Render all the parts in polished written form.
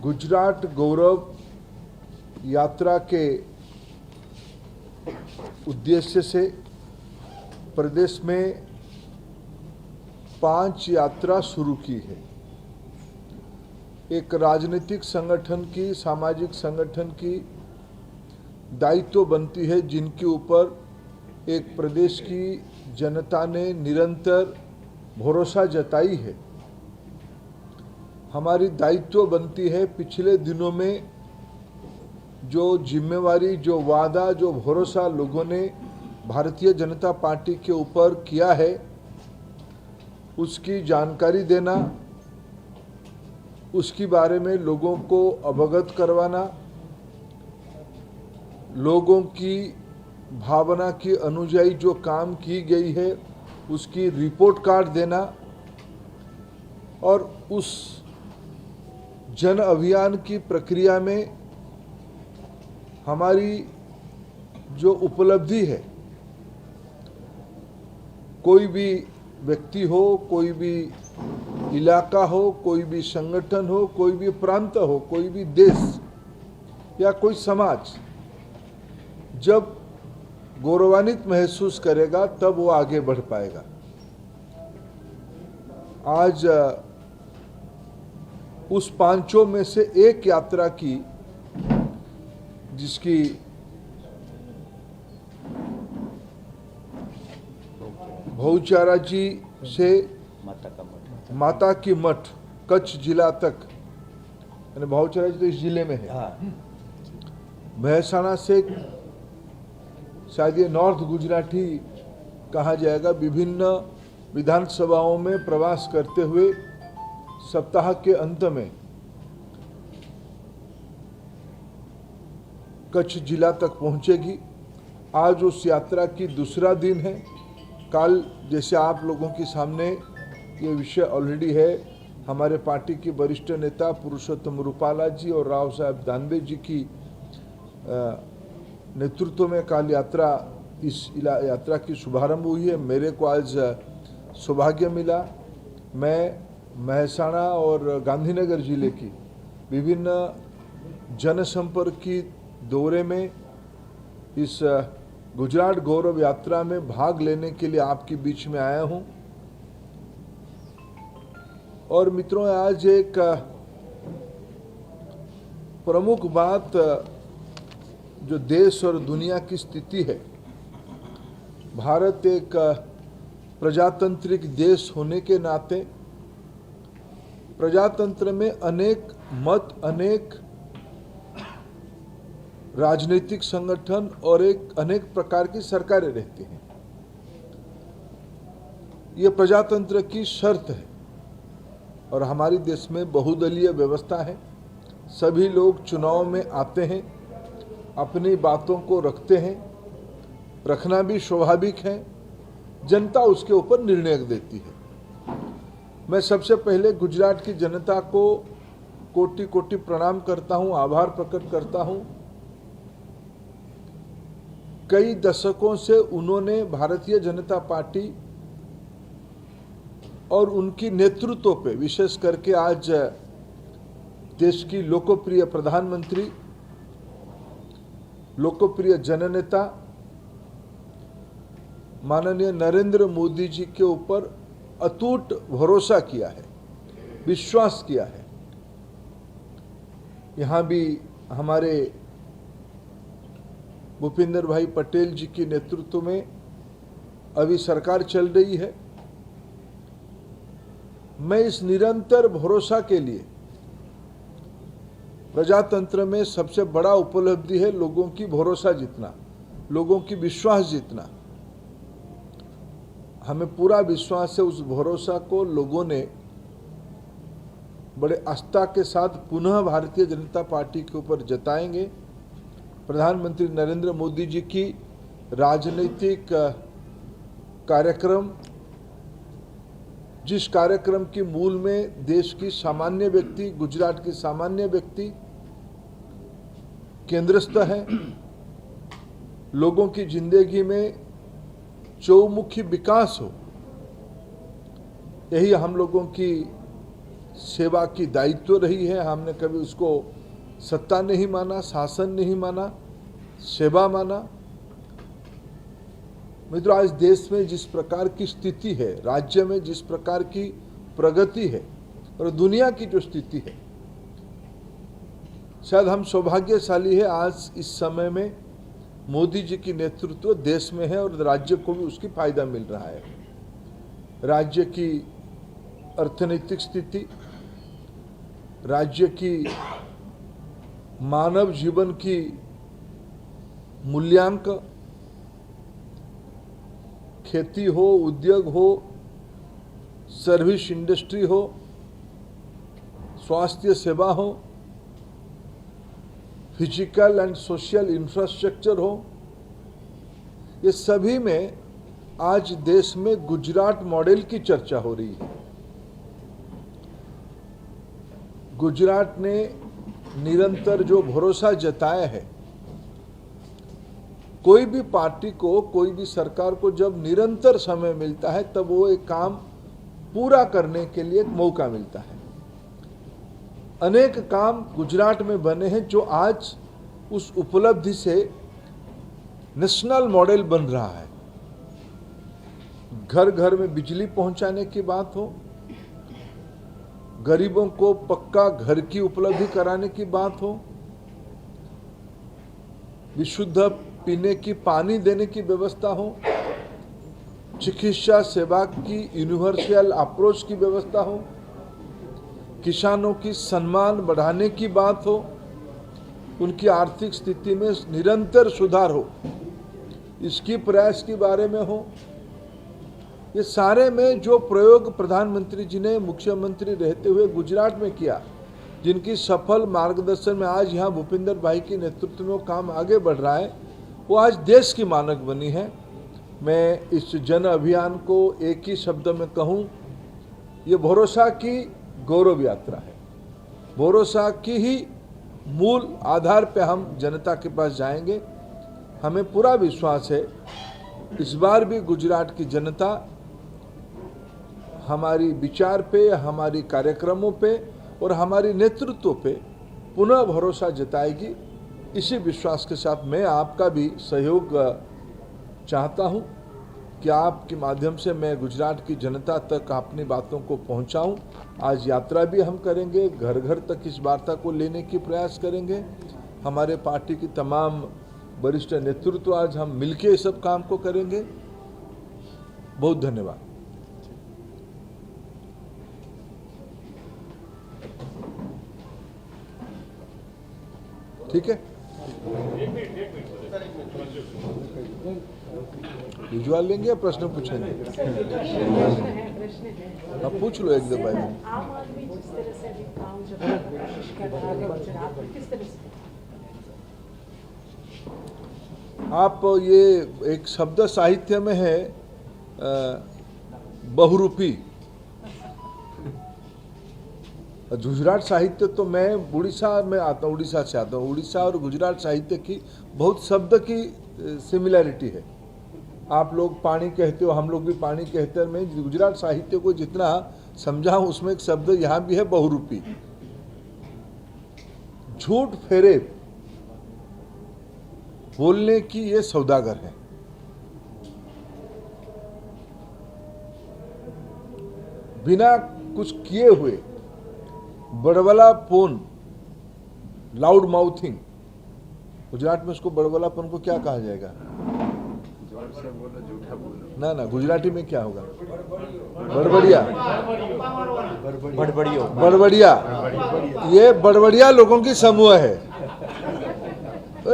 गुजरात गौरव यात्रा के उद्देश्य से प्रदेश में 5 यात्रा शुरू की है। एक राजनीतिक संगठन की, सामाजिक संगठन की दायित्व बनती है जिनके ऊपर एक प्रदेश की जनता ने निरंतर भरोसा जताई है। हमारी दायित्व बनती है पिछले दिनों में जो जिम्मेवारी, जो वादा, जो भरोसा लोगों ने भारतीय जनता पार्टी के ऊपर किया है उसकी जानकारी देना, उसके बारे में लोगों को अवगत करवाना, लोगों की भावना की अनुयायी जो काम की गई है उसकी रिपोर्ट कार्ड देना और उस जन अभियान की प्रक्रिया में हमारी जो उपलब्धि है, कोई भी व्यक्ति हो, कोई भी इलाका हो, कोई भी संगठन हो, कोई भी प्रांत हो, कोई भी देश या कोई समाज जब गौरवान्वित महसूस करेगा तब वो आगे बढ़ पाएगा। आज उस 5 में से एक यात्रा की जिसकी भाऊचारा जी से माता की मठ कच्छ जिला तक, यानी भाऊचारा जी तो इस जिले में है, महसाणा से शायद ये नॉर्थ गुजराती कहा जाएगा, विभिन्न विधानसभाओं में प्रवास करते हुए सप्ताह के अंत में कच्छ जिला तक पहुंचेगी। आज उस यात्रा की दूसरा दिन है। कल जैसे आप लोगों के सामने ये विषय ऑलरेडी है, हमारे पार्टी के वरिष्ठ नेता पुरुषोत्तम रूपाला जी और राव साहब दानवे जी की नेतृत्व में कल इस यात्रा की शुभारंभ हुई है। मेरे को आज सौभाग्य मिला, मैं महसाणा और गांधीनगर जिले की विभिन्न जनसंपर्क की दौरे में इस गुजरात गौरव यात्रा में भाग लेने के लिए आपके बीच में आया हूं। और मित्रों, आज एक प्रमुख बात जो देश और दुनिया की स्थिति है, भारत एक प्रजातांत्रिक देश होने के नाते प्रजातंत्र में अनेक मत, अनेक राजनीतिक संगठन और अनेक प्रकार की सरकारें रहती हैं। ये प्रजातंत्र की शर्त है और हमारे देश में बहुदलीय व्यवस्था है। सभी लोग चुनाव में आते हैं, अपनी बातों को रखते हैं, रखना भी स्वाभाविक है, जनता उसके ऊपर निर्णय देती है। मैं सबसे पहले गुजरात की जनता को कोटि कोटि प्रणाम करता हूं, आभार प्रकट करता हूं। कई दशकों से उन्होंने भारतीय जनता पार्टी और उनकी नेतृत्व पे, विशेष करके आज देश की लोकप्रिय प्रधानमंत्री, लोकप्रिय जननेता माननीय नरेंद्र मोदी जी के ऊपर अटूट भरोसा किया है, विश्वास किया है। यहाँ भी हमारे भूपेंद्र भाई पटेल जी के नेतृत्व में अभी सरकार चल रही है। मैं इस निरंतर भरोसा के लिए, प्रजातंत्र में सबसे बड़ा उपलब्धि है लोगों की भरोसा जीतना, लोगों की विश्वास जीतना। हमें पूरा विश्वास है उस भरोसा को लोगों ने बड़े आस्था के साथ पुनः भारतीय जनता पार्टी के ऊपर जताएंगे। प्रधानमंत्री नरेंद्र मोदी जी की राजनीतिक कार्यक्रम, जिस कार्यक्रम की मूल में देश की सामान्य व्यक्ति, गुजरात की सामान्य व्यक्ति केंद्रस्थ है, लोगों की जिंदगी में चौमुखी विकास हो, यही हम लोगों की सेवा की दायित्व रही है। हमने कभी उसको सत्ता नहीं माना, शासन नहीं माना, सेवा माना। मित्रों, आज देश में जिस प्रकार की स्थिति है, राज्य में जिस प्रकार की प्रगति है और दुनिया की जो स्थिति है, शायद हम सौभाग्यशाली है आज इस समय में मोदी जी की नेतृत्व देश में है और राज्य को भी उसकी फायदा मिल रहा है। राज्य की अर्थनैतिक स्थिति, राज्य की मानव जीवन की मूल्यांकन, खेती हो, उद्योग हो, सर्विस इंडस्ट्री हो, स्वास्थ्य सेवा हो, फिजिकल एंड सोशल इंफ्रास्ट्रक्चर हो, ये सभी में आज देश में गुजरात मॉडल की चर्चा हो रही है। गुजरात ने निरंतर जो भरोसा जताया है, कोई भी पार्टी को, कोई भी सरकार को जब निरंतर समय मिलता है तब वो एक काम पूरा करने के लिए एक मौका मिलता है। अनेक काम गुजरात में बने हैं जो आज उस उपलब्धि से नेशनल मॉडल बन रहा है। घर घर में बिजली पहुंचाने की बात हो, गरीबों को पक्का घर की उपलब्धि कराने की बात हो, विशुद्ध पीने की पानी देने की व्यवस्था हो, चिकित्सा सेवा की यूनिवर्सल अप्रोच की व्यवस्था हो, किसानों की सम्मान बढ़ाने की बात हो, उनकी आर्थिक स्थिति में निरंतर सुधार हो, इसकी प्रयास के बारे में हो, ये सारे में जो प्रयोग प्रधानमंत्री जी ने मुख्यमंत्री रहते हुए गुजरात में किया, जिनकी सफल मार्गदर्शन में आज यहाँ भूपेंद्र भाई के नेतृत्व में वो काम आगे बढ़ रहा है, वो आज देश की मानक बनी है। मैं इस जन अभियान को एक ही शब्द में कहूँ, ये भरोसा की गौरव यात्रा है। भरोसा की ही मूल आधार पे हम जनता के पास जाएंगे। हमें पूरा विश्वास है इस बार भी गुजरात की जनता हमारी विचार पे, हमारी कार्यक्रमों पे और हमारी नेतृत्व पे पुनः भरोसा जताएगी। इसी विश्वास के साथ मैं आपका भी सहयोग चाहता हूं कि आपके माध्यम से मैं गुजरात की जनता तक अपनी बातों को पहुंचाऊं। आज यात्रा भी हम करेंगे, घर घर तक इस वार्ता को लेने की प्रयास करेंगे। हमारे पार्टी की तमाम वरिष्ठ नेतृत्व आज हम मिलकर इस सब काम को करेंगे। बहुत धन्यवाद। ठीक है, विजुअल लेंगे या प्रश्न पूछेंगे? आप पूछ लो एक दो भाई। आम आदमी जिस तरह से अभी काम जब कर रहा है गुजरात में, किस तरह से आप ये एक शब्द साहित्य में है बहुरूपी। गुजरात साहित्य तो मैं उड़ीसा में आता हूँ, उड़ीसा से आता हूँ। उड़ीसा और गुजरात साहित्य की बहुत शब्द की सिमिलैरिटी है। आप लोग पानी कहते हो, हम लोग भी पानी कहते हैं। मैं गुजरात साहित्य को जितना समझा हूँ उसमें एक शब्द यहाँ भी है बहुरूपी। झूठ फेरे बोलने की ये सौदागर है। बिना कुछ किए हुए बड़बलापन, लाउड माउथिंग, गुजरात में उसको बड़बलापन को क्या कहा जाएगा? ना ना, गुजराती में क्या होगा? बड़बड़िया। बड़बड़िया, ये बड़बड़िया लोगों की समूह है। तो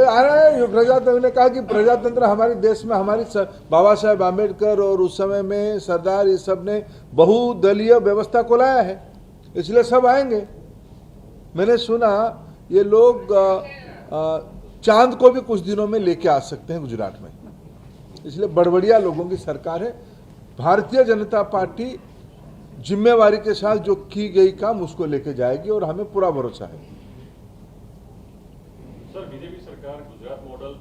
प्रजातंत्र ने कहा कि प्रजातंत्र हमारे देश में, हमारी बाबा साहेब आम्बेडकर और उस समय में सरदार, ये सब ने बहुदलीय व्यवस्था को लाया है, इसलिए सब आएंगे। मैंने सुना ये लोग चांद को भी कुछ दिनों में लेके आ सकते हैं गुजरात में, इसलिए बड़बड़िया लोगों की सरकार है। भारतीय जनता पार्टी जिम्मेवारी के साथ जो की गई काम उसको लेके जाएगी और हमें पूरा भरोसा है। सर, बीजेपी सरकार गुजरात मॉडल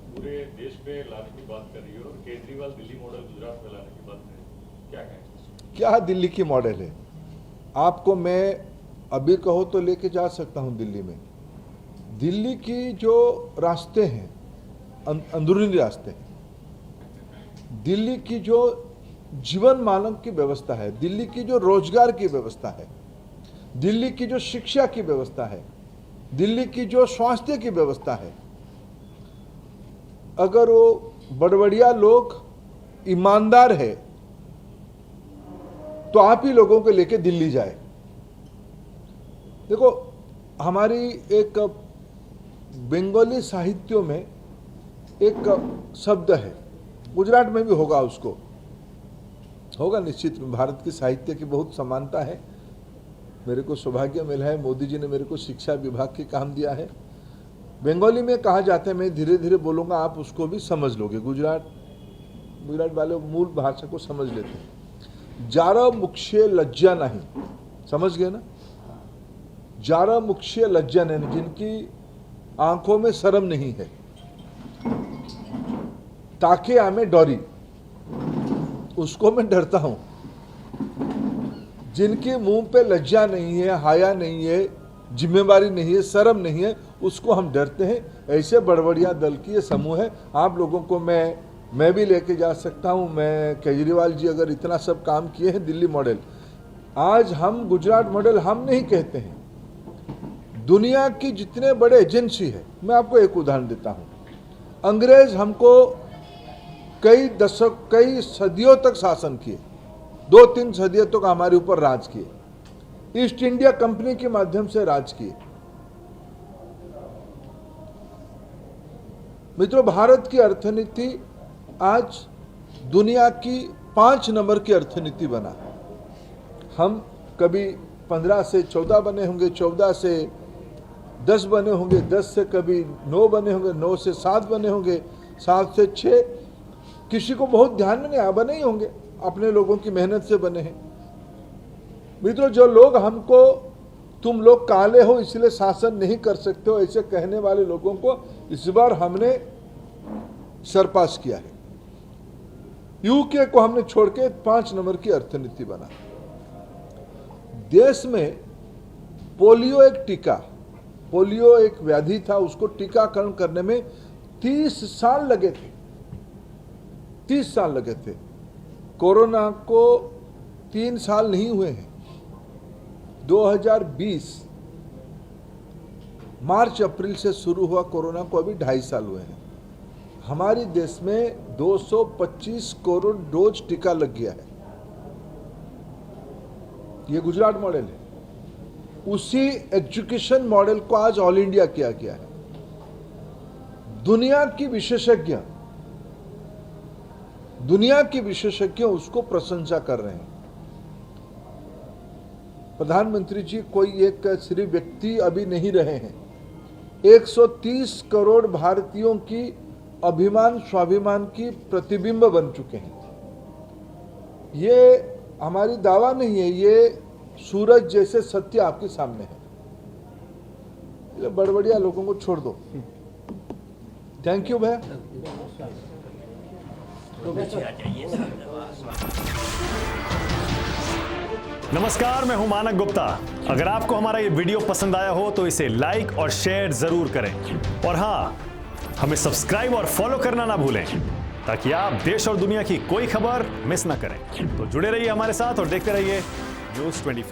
पूरे देश में लाने की बात कर रही है और केजरीवाल दिल्ली मॉडल गुजरात में लाने की बात कर रही है, क्या कहें? क्या दिल्ली की मॉडल है? आपको मैं अभी कहो तो लेके जा सकता हूं दिल्ली में। दिल्ली की जो रास्ते हैं, अंदरूनी रास्ते हैं, दिल्ली की जो जीवन मानक की व्यवस्था है, दिल्ली की जो रोजगार की व्यवस्था है, दिल्ली की जो शिक्षा की व्यवस्था है, दिल्ली की जो स्वास्थ्य की व्यवस्था है, अगर वो बड़बड़िया लोग ईमानदार है तो आप ही लोगों को लेके दिल्ली जाए। देखो, हमारी एक बंगाली साहित्यों में एक शब्द है, गुजरात में भी होगा, उसको होगा निश्चित। भारत की साहित्य की बहुत समानता है। मेरे को सौभाग्य मिला है, मोदी जी ने मेरे को शिक्षा विभाग के काम दिया है। बंगाली में कहा जाता है, मैं धीरे धीरे बोलूंगा, आप उसको भी समझ लोगे। गुजरात वाले मूल भाषा को समझ लेते हैं। जारा मुख्य लज्जा नहीं, समझ गए ना? जारा मुख्य लज्जा नहीं, जिनकी आंखों में शर्म नहीं है, ताकि आमे डरी, उसको मैं डरता हूं। जिनके मुंह पे लज्जा नहीं है, हाया नहीं है, जिम्मेवारी नहीं है, शर्म नहीं है, उसको हम डरते हैं। ऐसे बड़बड़िया दल की ये समूह है। आप लोगों को मैं भी लेके जा सकता हूं। मैं केजरीवाल जी अगर इतना सब काम किए हैं, दिल्ली मॉडल, आज हम गुजरात मॉडल हम नहीं कहते हैं, दुनिया की जितने बड़े एजेंसी है, मैं आपको एक उदाहरण देता हूं। अंग्रेज हमको कई सदियों तक शासन किए, 2-3 सदियों तक हमारे ऊपर राज किए, ईस्ट इंडिया कंपनी के माध्यम से राज किए। मित्रों, भारत की अर्थनीति आज दुनिया की 5 नंबर की अर्थनीति बना। हम कभी 15 से 14 बने होंगे, 14 से 10 बने होंगे, 10 से कभी 9 बने होंगे, 9 से 7 बने होंगे, 7 से 6, किसी को बहुत ध्यान में नहीं बने ही होंगे, अपने लोगों की मेहनत से बने हैं। मित्रों, जो लोग हमको तुम लोग काले हो इसलिए शासन नहीं कर सकते हो ऐसे कहने वाले लोगों को इस बार हमने सरपास किया है। यूके को हमने छोड़ के 5 नंबर की अर्थनीति बना। देश में पोलियो एक टीका, पोलियो एक व्याधि था, उसको टीकाकरण करने में 30 साल लगे थे। 30 साल लगे थे। कोरोना को 3 साल नहीं हुए हैं। 2020 मार्च अप्रैल से शुरू हुआ कोरोना को अभी 2.5 साल हुए हैं। हमारे देश में 225 करोड़ डोज टीका लग गया है। ये गुजरात मॉडल है। उसी एजुकेशन मॉडल को आज ऑल इंडिया किया गया है। दुनिया की विशेषज्ञ उसको प्रशंसा कर रहे हैं। प्रधानमंत्री जी कोई एक सिर्फ व्यक्ति अभी नहीं रहे हैं। 130 करोड़ भारतीयों की अभिमान स्वाभिमान की प्रतिबिंब बन चुके हैं। ये हमारी दावा नहीं है, ये सूरज जैसे सत्य आपके सामने है। ये बड़बड़िया लोगों को छोड़ दो। थैंक यू भैया। नमस्कार, मैं हूं मानक गुप्ता। अगर आपको हमारा ये वीडियो पसंद आया हो तो इसे लाइक और शेयर जरूर करें, और हाँ, हमें सब्सक्राइब और फॉलो करना ना भूलें ताकि आप देश और दुनिया की कोई खबर मिस ना करें। तो जुड़े रहिए हमारे साथ और देखते रहिए News 24।